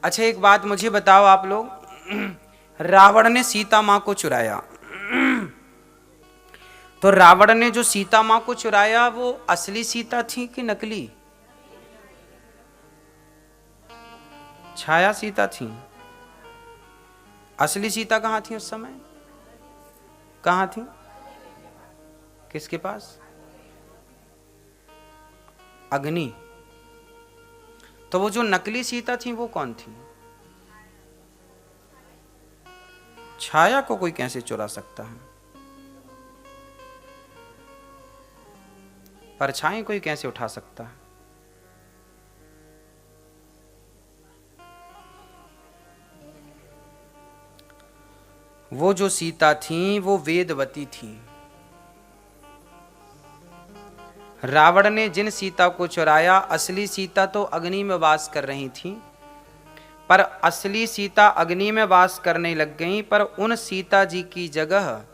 अच्छा एक बात मुझे बताओ आप लोग, रावण ने सीता मां को चुराया, तो रावण ने जो सीता मां को चुराया वो असली सीता थी कि नकली? छाया सीता थी। असली सीता कहां थी उस समय? कहां थी? किसके पास? अग्नि। तो वो जो नकली सीता थी वो कौन थी? छाया को कोई कैसे चुरा सकता है? परछाई कोई कैसे उठा सकता है? वो जो सीता थी वो वेदवती थी। रावण ने जिन सीता को चुराया, असली सीता तो अग्नि में वास कर रही थी, पर असली सीता अग्नि में वास करने लग गई, पर उन सीता जी की जगह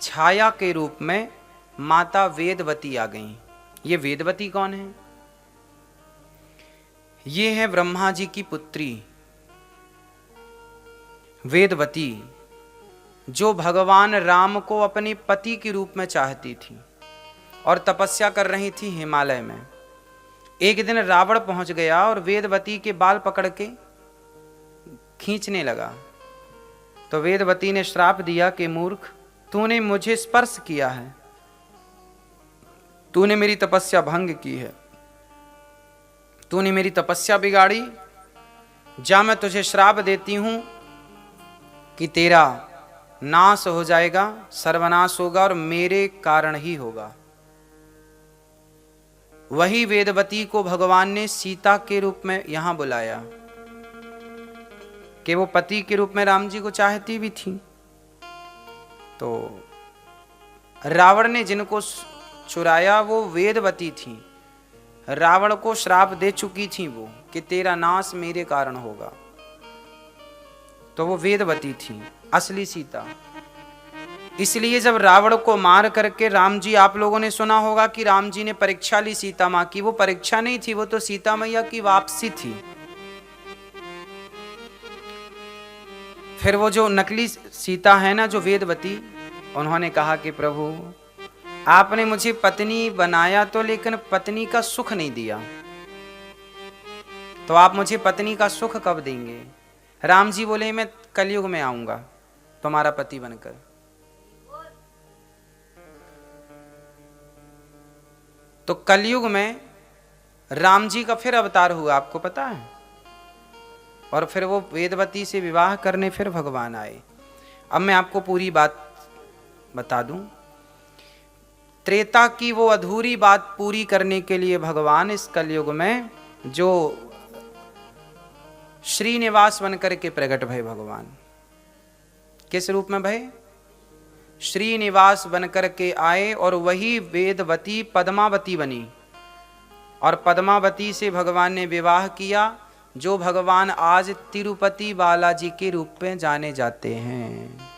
छाया के रूप में माता वेदवती आ गई। ये वेदवती कौन है? ये है ब्रह्मा जी की पुत्री वेदवती, जो भगवान राम को अपने पति के रूप में चाहती थी और तपस्या कर रही थी हिमालय में। एक दिन रावण पहुंच गया और वेदवती के बाल पकड़ के खींचने लगा, तो वेदवती ने श्राप दिया कि मूर्ख, तूने मुझे स्पर्श किया है, तूने मेरी तपस्या भंग की है, तूने मेरी तपस्या बिगाड़ी, जा मैं तुझे श्राप देती हूं कि तेरा नाश हो जाएगा, सर्वनाश होगा और मेरे कारण ही होगा। वही वेदवती को भगवान ने सीता के रूप में यहां बुलाया कि वो पति के रूप में राम जी को चाहती भी थी। तो रावण ने जिनको चुराया वो वेदवती थी, रावण को श्राप दे चुकी थी वो कि तेरा नाश मेरे कारण होगा। तो वो वेदवती थी, असली सीता। इसलिए जब रावण को मार करके राम जी, आप लोगों ने सुना होगा कि राम जी ने परीक्षा ली सीता मां की, वो परीक्षा नहीं थी, वो तो सीता मैया की वापसी थी। फिर वो जो नकली सीता है ना, जो वेदवती, उन्होंने कहा कि प्रभु आपने मुझे पत्नी बनाया तो, लेकिन पत्नी का सुख नहीं दिया, तो आप मुझे पत्नी का सुख कब देंगे? राम जी बोले मैं कलयुग में आऊंगा तुम्हारा पति बनकर। तो कलयुग में राम जी का फिर अवतार हुआ, आपको पता है, और फिर वो वेदवती से विवाह करने फिर भगवान आए। अब मैं आपको पूरी बात बता दूं। त्रेता की वो अधूरी बात पूरी करने के लिए भगवान इस कलयुग में जो श्रीनिवास बनकर के प्रकट भय। भगवान किस रूप में भय? श्रीनिवास बनकर के आए, और वही वेदवती पद्मावती बनी, और पद्मावती से भगवान ने विवाह किया, जो भगवान आज तिरुपति बालाजी के रूप में जाने जाते हैं।